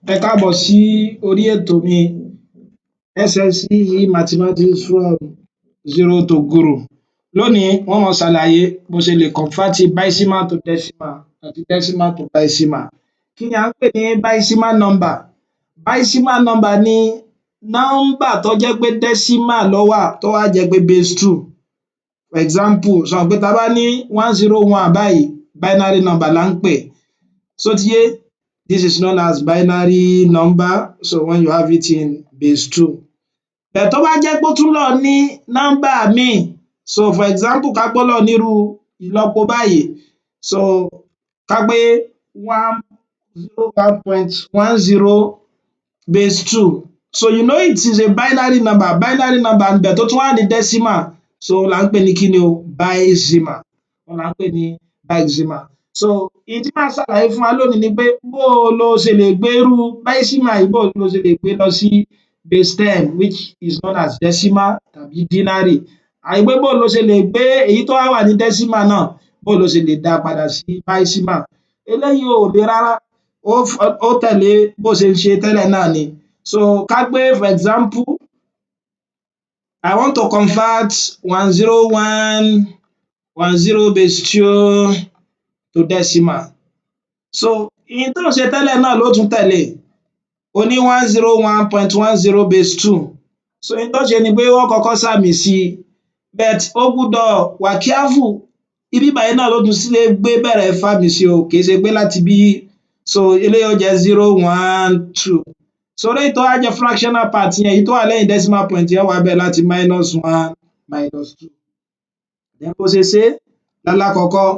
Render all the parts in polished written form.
Ẹ káàbọ̀ sí orí ètò mi SSCE Mathematics from zero to guru. Lónìí wọ́n máa ṣàlàyé bó ṣe lè convert bicimal to decimal àti decimal to bicimal. Kí ni à ń pè ní bicimal number? Bicimal number ni nọ́mbà tó jẹ́ pé decimal ló wà tó wá jẹ́ pé base 2. For example, sọ pé ta bá ní 101 báyìí binary number là ń pè. Ṣó ti yé? This is known as binary number, so when you have it in base 2. But tó bá jẹ́ pé ó tún lọ ní nọ́mbà míì, so for example ká pé ó lọ nírú ìlọ́po báyìí, so ká pé 101.10 base 2. So you know it is a binary number. Binary number níbẹ̀ tó tún wà ní decimal, so là ń pè ní kíni o? Bicimal. Òun là ń pè ní bicimal. So ohun tí màá ṣàlàyé fún wa lónìí ni pé bó o lo ṣe lè gbé irú bicimal yìí, bó o lo ṣe lè gbé lọ sí base 10 which is known as decimal tàbí denary. Àti pé bó o lo ṣe lè gbé èyí tó wá wà ní decimal náà, bó o lo ṣe lè dá a padà sí bicimal. Eléyìí ò le rárá, ó tẹ̀lé bó ṣe ń ṣe tẹ́lẹ̀ náà ni. So ká gbé for example, I want to convert 101.10 base 2 to decimal. So ohun tó ń ṣe tẹ́lẹ̀ náà ló tún tẹ̀lé. O ní 101.10 base 2. So ohun tó ṣe ni pé ó kọ́kọ́ sàmì sí i, but ó gbúdọ̀ wà careful. Ibí báyìí náà ló tún lè gbé bẹ̀rẹ̀ fàmì sí o, kì í ṣe pé láti bí. So eléyìí ó jẹ́ 012. So eléyìí tó wá jẹ́ fractional part yẹn, èyí tó wà lẹ́yìn decimal point yẹn wá bẹ̀rẹ̀ láti -1 -2. Then bó ṣe ṣé lálákọ̀ọ́kọ́,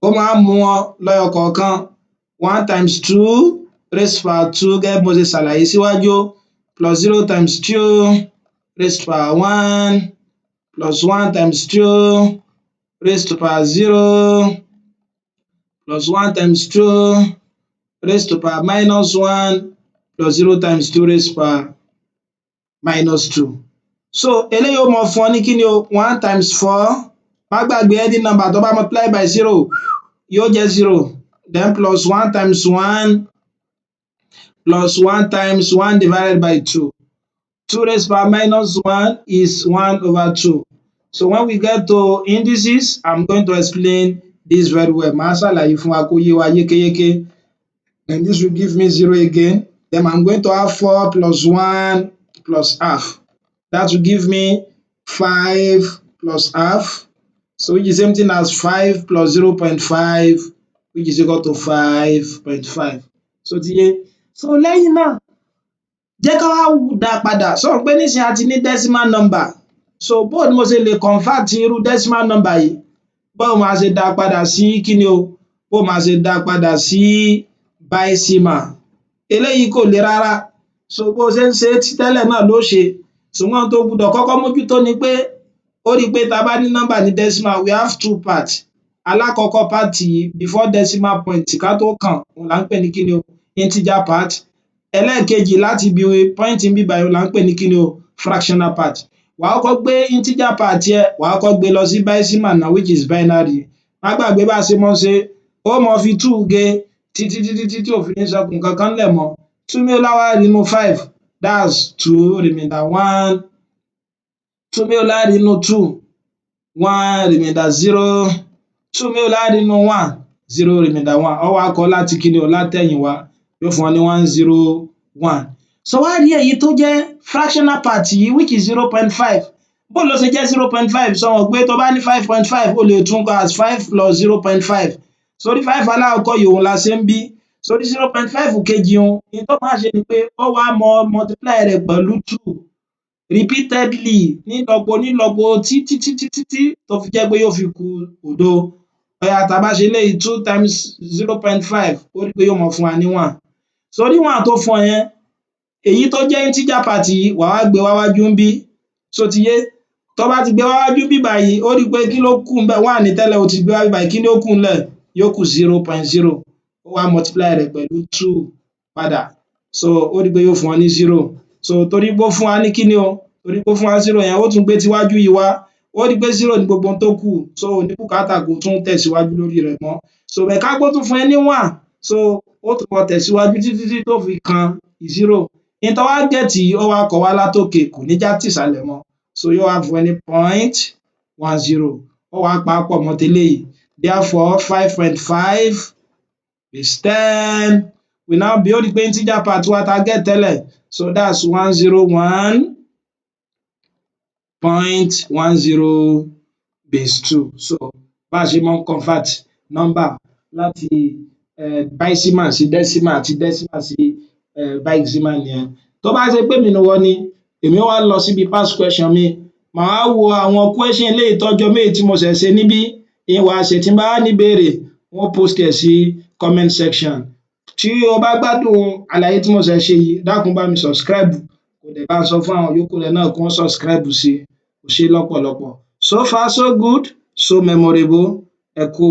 ó máa ń mú wọn lẹ́yọ kọ̀ọ̀kan. 1 times 2 raised to power 2 gẹ́gẹ́ bí mo ṣe ṣàlàyé síwájú, plus 0 times 2 raised to power 1 plus 1 times 2 raised to power 0 plus 1 times 2 raised to power -1 plus 0 times 2 raised to power -2. So eléyìí ó mọ fún ọ ní kíni o? 1 times 4. Má gbàgbé any number tó bá multiply by 0 yóò jẹ́ 0. Then plus 1 times 1 plus 1 times 1 divided by 2. 2 raised to power -1 is 1/2. So when we get to indices, I'm going to explain this very well. Màá ṣàlàyé fún wa kó yé wa yékéyéké. Then this will give me 0 again. Then I'm going to have 4 plus 1 plus half. That will give me 5 plus half. So which is the same thing as 5 plus 0.5, which is equal to 5.5. So ti yé? So lẹ́yìn náà, jẹ́ ká wá dá a padà. Sọ pé nísìnyí a ti ní decimal number. So bó ni mo ṣe lè convert irú decimal number yìí? Báwo máa ṣe dá a padà sí kíni o? Bó máa ṣe dá a padà sí bicimal? Eléyìí kò le rárá. So bó ṣe ń ṣe ti tẹ́lẹ̀ náà ló ṣe. Ṣùgbọ́n ohun tó gbúdọ̀ kọ́kọ́ mójútó ni pé ó rí i pé ta bá ní nọ́mbà ní decimal, we have 2 parts. Alákọ̀ọ́kọ́ part yìí before decimal point ká tó kàn, òun là ń pè ní kíni o? Integer part. Ẹlẹ́ẹ̀kejì láti ibi point níbí báyìí òun là ń pè ní kíni o? Fractional part. Wàá kọ́kọ́ gbé integer part yẹn, wàá kọ́kọ́ gbé lọ sí bicimal náà which is binary. Má gbàgbé bá a ṣe mọ́ ṣe, ó mọ fi 2 gé títí tí ò fi ní ṣẹ́kù nǹkankan ńlẹ̀ mọ́. 2 mélòó lá wà nínú 5? That's 2 remainder 1. 2 mélòó lá nínú 2? 1 remainder 0. 2 mélòó lá nínú 1? 0 remainder 1. Ó wá kọ láti kíni o? Látẹ̀yìnwá, yóò fún ọ ní 101. So wá rí èyí tó jẹ́ fractional part yìí which is 0.5. Bó ló ṣe jẹ́ 0.5? Sọ mọ̀ pé tó bá ní 5.5 o lè tún kọ as 5 plus 0.5. Sórí 5 alákọ̀ọ́kọ́ yìí òun la ṣe ń bí. Sórí 0.5 kejì un, ohun tó máa ṣe ni pé ó wá multiply rẹ̀ pẹ̀lú 2 repeatedly nílọ́po títí tó fi jẹ́ pé yóò fi ku òdo. Ó yá tá bá ṣe eléyìí 2 times 0.5, ó rí i pé yóò máa fún wa ní 1. Sórí 1 tó fún ọ yẹn, èyí tó jẹ́ integer part yìí wàá wá gbé wá wájú ńbí. Ṣó ti yé? Tó bá ti gbé wá wájú ńbí báyìí, ó rí i pé kí ló kù ńbẹ̀? 1 ní tẹ́lẹ̀, ó ti gbé wá bí báyìí, kí ni ó kù ńlẹ̀? Yóò kù 0.0. Ó wá multiply rẹ̀ pẹ̀lú 2 padà. So ó rí i pé yóò fún ọ ní 0. So torí pé ó fún wa ní kíni o? Torí pé ó fún wa 0 yẹn, ó tún gbé tiwájú yìí wá. Ó rí i pé 0 ní gbogbo ohun tó kù. So ò ní bùkátà kó tún tẹ̀síwájú lórí rẹ̀ mọ́. So but ká pé ó tún fún ẹ ní 1. So ó tún máa tẹ̀síwájú títí tó fi kan 0 in tó wá gẹ̀tì ó wá kọ wá látòkè kò ní já tìsàlẹ̀ mọ́ so yóò wá fún ẹ ní 0.10 ó wá pa á pọ̀ mọ́ teléyìí therefore 5.5 is 10 we now be ó rí pé integer part wa ta get tẹ́lẹ̀ so that's 101.10 base 2 so bá a ṣe mọ́ ń convert number láti bicimal sí decimal àti decimal sí bicimal nìyẹn tó bá ṣe pé mi ni wọ́n ni èmi wá lọ síbi past question mi màá wo àwọn question eléyìí tọ́jọ́ méjì tí mo ṣẹ̀ ṣe níbí ìwà ṣe tí n bá ní ìbéèrè wọ́n post ẹ̀ sí comment section tí o bá gbádùn àlàyé tí mo ṣẹ̀ ṣe yìí dákun bá mi subscribe kò dẹ̀ bá ń sọ fún àwọn yòókù rẹ̀ náà kí wọ́n subscribe sí kò ṣe lọ́pọ̀lọpọ̀ so far so good so memorable ẹ kú.